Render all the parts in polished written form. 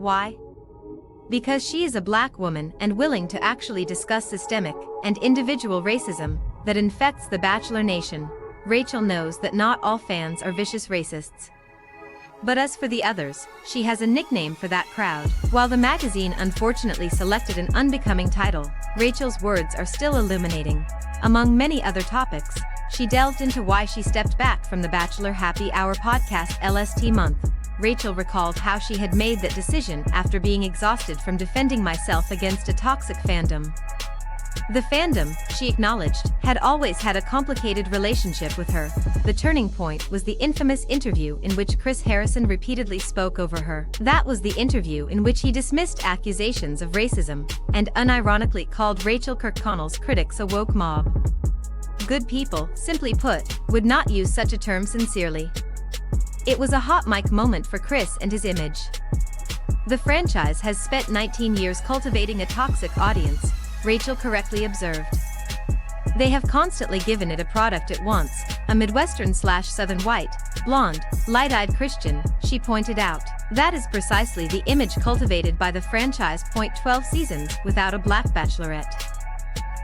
Why? Because she is a black woman and willing to actually discuss systemic and individual racism that infects the Bachelor Nation. Rachael knows that not all fans are vicious racists. But as for the others, she has a nickname for that crowd. While the magazine unfortunately selected an unbecoming title, Rachael's words are still illuminating. Among many other topics, she delved into why she stepped back from the Bachelor Happy Hour podcast LST month. Rachael recalled how she had made that decision after being exhausted from defending myself against a toxic fandom. The fandom, she acknowledged, had always had a complicated relationship with her. The turning point was the infamous interview in which Chris Harrison repeatedly spoke over her. That was the interview in which he dismissed accusations of racism and unironically called Rachael Kirkconnell's critics a woke mob. Good people, simply put, would not use such a term sincerely. It was a hot mic moment for Chris and his image. The franchise has spent 19 years cultivating a toxic audience, Rachael correctly observed. They have constantly given it a product it wants, a Midwestern/Southern white, blonde, light-eyed Christian, she pointed out. That is precisely the image cultivated by the franchise. 12 seasons without a black bachelorette.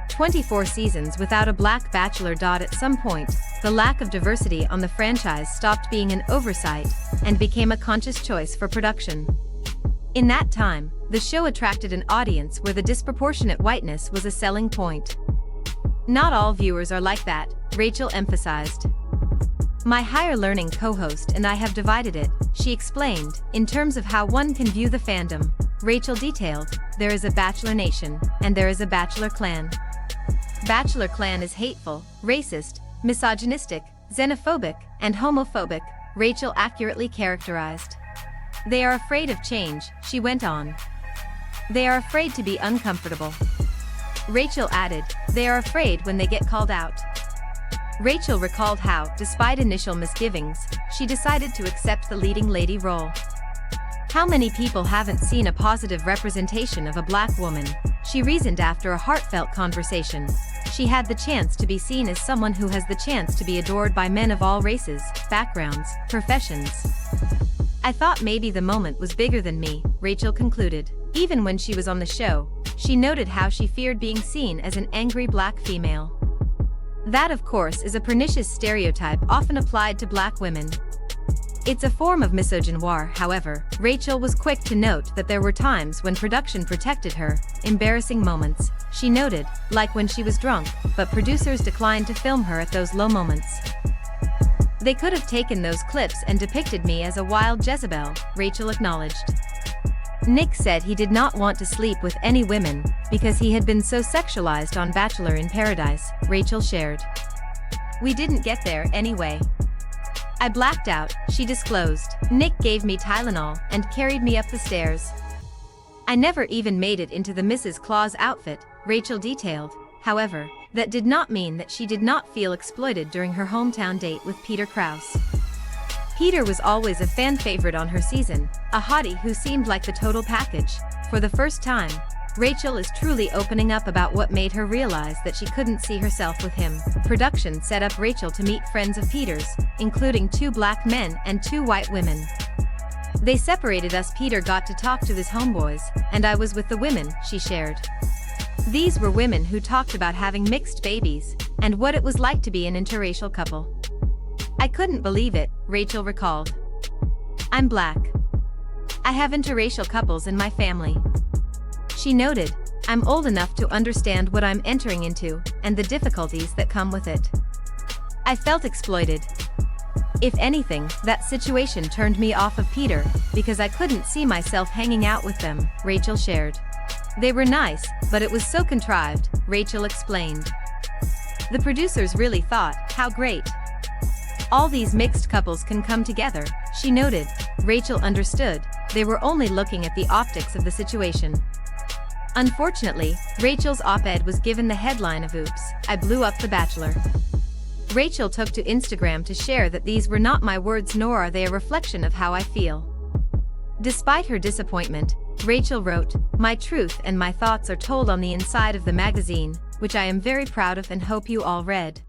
24 seasons without a black bachelor. At some point, the lack of diversity on the franchise stopped being an oversight and became a conscious choice for production. In that time, the show attracted an audience where the disproportionate whiteness was a selling point. Not all viewers are like that, Rachael emphasized. My higher learning co-host and I have divided it, she explained, in terms of how one can view the fandom. Rachael detailed, there is a Bachelor Nation, and there is a Bachelor Clan. Bachelor Clan is hateful, racist, misogynistic, xenophobic, and homophobic, Rachael accurately characterized. They are afraid of change, she went on. They are afraid to be uncomfortable. Rachael added, they are afraid when they get called out. Rachael recalled how, despite initial misgivings, she decided to accept the leading lady role. How many people haven't seen a positive representation of a black woman? She reasoned after a heartfelt conversation. She had the chance to be seen as someone who has the chance to be adored by men of all races, backgrounds, professions. I thought maybe the moment was bigger than me, Rachael concluded. Even when she was on the show, she noted how she feared being seen as an angry black female. That, of course, is a pernicious stereotype often applied to black women. It's a form of misogynoir. However, Rachael was quick to note that there were times when production protected her, embarrassing moments, she noted, like when she was drunk, but producers declined to film her at those low moments. They could have taken those clips and depicted me as a wild Jezebel, Rachael acknowledged. Nick said he did not want to sleep with any women because he had been so sexualized on Bachelor in Paradise, Rachael shared. We didn't get there anyway. I blacked out, she disclosed. Nick gave me Tylenol and carried me up the stairs. I never even made it into the Mrs. Claus outfit, Rachael detailed. However, that did not mean that she did not feel exploited during her hometown date with Peter Krause. Peter was always a fan favorite on her season, a hottie who seemed like the total package. For the first time, Rachael is truly opening up about what made her realize that she couldn't see herself with him. Production set up Rachael to meet friends of Peter's, including 2 black men and 2 white women. They separated us. Peter got to talk to his homeboys, and I was with the women, she shared. These were women who talked about having mixed babies, and what it was like to be an interracial couple. I couldn't believe it, Rachael recalled. I'm black. I have interracial couples in my family. She noted, I'm old enough to understand what I'm entering into, and the difficulties that come with it. I felt exploited. If anything, that situation turned me off of Peter, because I couldn't see myself hanging out with them, Rachael shared. They were nice, but it was so contrived, Rachael explained. The producers really thought, how great. All these mixed couples can come together, she noted. Rachael understood, they were only looking at the optics of the situation. Unfortunately, Rachael's op-ed was given the headline of Oops, I blew up The Bachelor. Rachael took to Instagram to share that these were not my words, nor are they a reflection of how I feel. Despite her disappointment, Rachael wrote, my truth and my thoughts are told on the inside of the magazine, which I am very proud of and hope you all read.